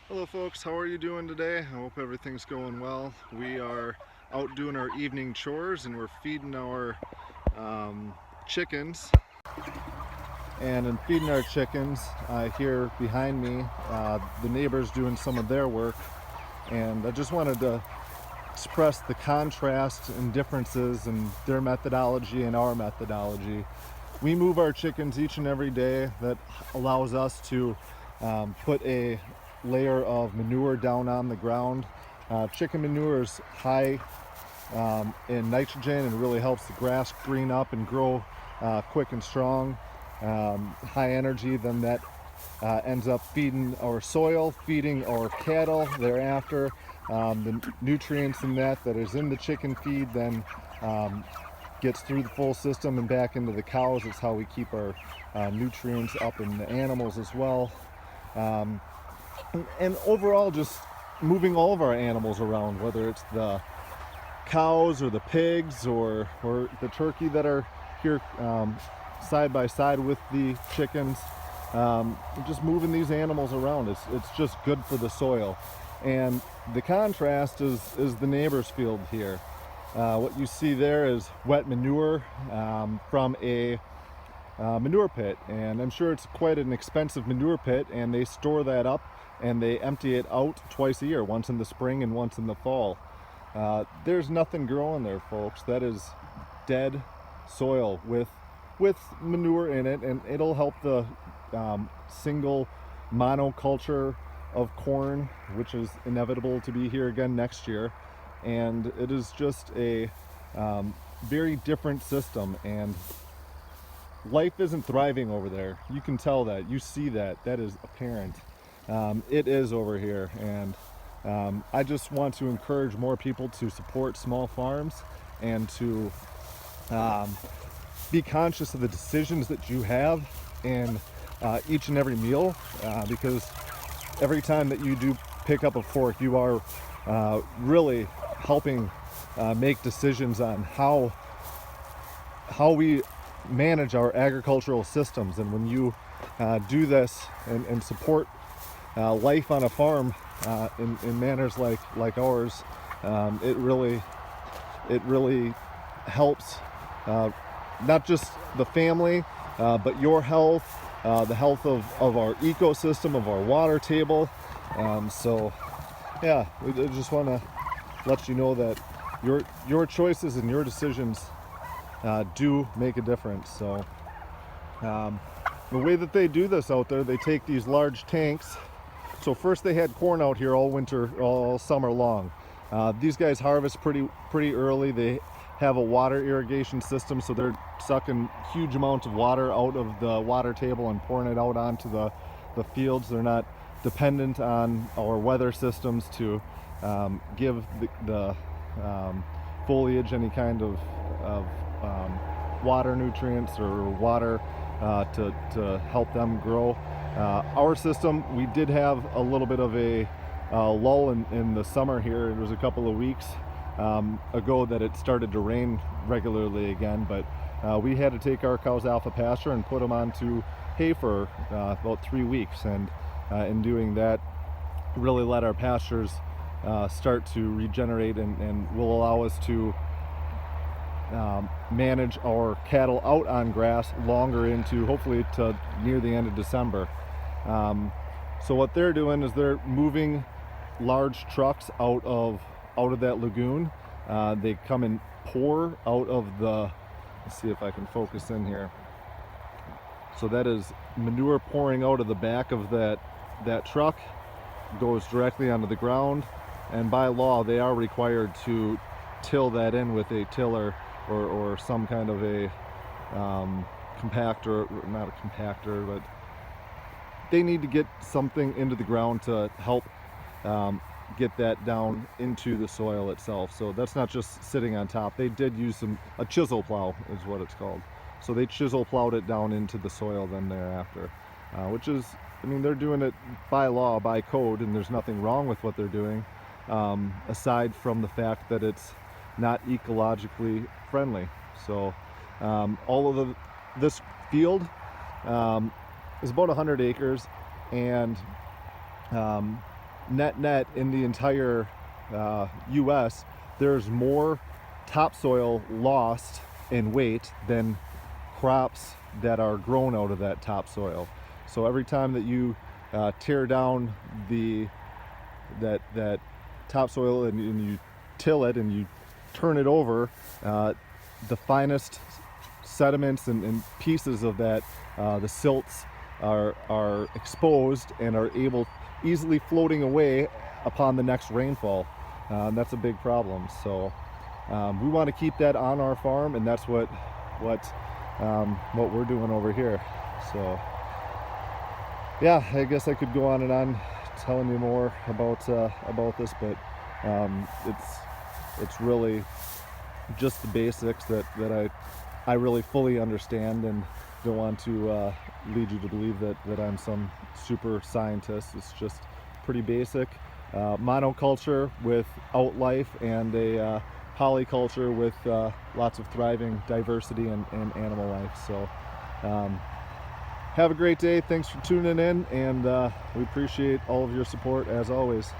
Hello folks, how are you doing today? I hope everything's going well. We are out doing our evening chores and we're feeding our chickens. And in feeding our chickens, here behind me, the neighbors doing some of their work. And I just wanted to express the contrast and differences in their methodology and our methodology. We move our chickens each and every day. That allows us to put a layer of manure down on the ground. Chicken manure is high in nitrogen and really helps the grass green up and grow quick and strong. High energy, then that ends up feeding our soil, feeding our cattle thereafter. The nutrients in that is in the chicken feed then gets through the full system and back into the cows. It's how we keep our nutrients up in the animals as well. And overall, just moving all of our animals around, whether it's the cows or the pigs or the turkey that are here side by side with the chickens. Just moving these animals around, it's just good for the soil. And the contrast is the neighbor's field here. What you see there is wet manure from a manure pit, and I'm sure it's quite an expensive manure pit, and they store that up and they empty it out twice a year, once in the spring and once in the fall. There's nothing growing there, folks. That is dead soil with manure in it, and it'll help the single monoculture of corn, which is inevitable to be here again next year. And it is just a very different system, and life isn't thriving over there. You can tell that. You see that. That is apparent. It is over here, and I just want to encourage more people to support small farms and to be conscious of the decisions that you have in each and every meal, because every time that you do pick up a fork, you are really helping make decisions on how we manage our agricultural systems. And when you do this and support life on a farm in manners like ours, it really helps not just the family, but your health, the health of our ecosystem, of our water table. So yeah, I just want to let you know that your choices and your decisions do make a difference. So the way that they do this out there, they take these large tanks. So first they had corn out here all summer long. These guys harvest pretty early. They have a water irrigation system, so they're sucking huge amounts of water out of the water table and pouring it out onto the fields. They're not dependent on our weather systems to give the foliage any kind of water nutrients or water to help them grow. Our system, we did have a little bit of a lull in the summer here. It was a couple of weeks ago that it started to rain regularly again, but we had to take our cows off of pasture and put them onto hay for about 3 weeks, and in doing that really let our pastures start to regenerate and will allow us to manage our cattle out on grass longer into hopefully to near the end of December. So what they're doing is they're moving large trucks out of that lagoon. They come and pour out of the, let's see if I can focus in here. So that is manure pouring out of the back of that truck, goes directly onto the ground, and by law they are required to till that in with a tiller or some kind of a compactor, not a compactor, but they need to get something into the ground to help get that down into the soil itself. So that's not just sitting on top. They did use a chisel plow is what it's called. So they chisel plowed it down into the soil then thereafter, which is, I mean, they're doing it by law, by code, and there's nothing wrong with what they're doing, aside from the fact that it's not ecologically friendly. So all of this field is about 100 acres, and net in the entire US, there's more topsoil lost in weight than crops that are grown out of that topsoil. So every time that you tear down that topsoil and you till it and you turn it over, the finest sediments and pieces of that, the silts are exposed and are easily floating away upon the next rainfall. That's a big problem. So we want to keep that on our farm, and that's what we're doing over here. So yeah, I guess I could go on and on telling you more about this, but it's really just the basics that I really fully understand, and don't want to lead you to believe that I'm some super scientist. It's just pretty basic monoculture with outlife, and a polyculture with lots of thriving diversity and animal life. So have a great day. Thanks for tuning in, and we appreciate all of your support as always.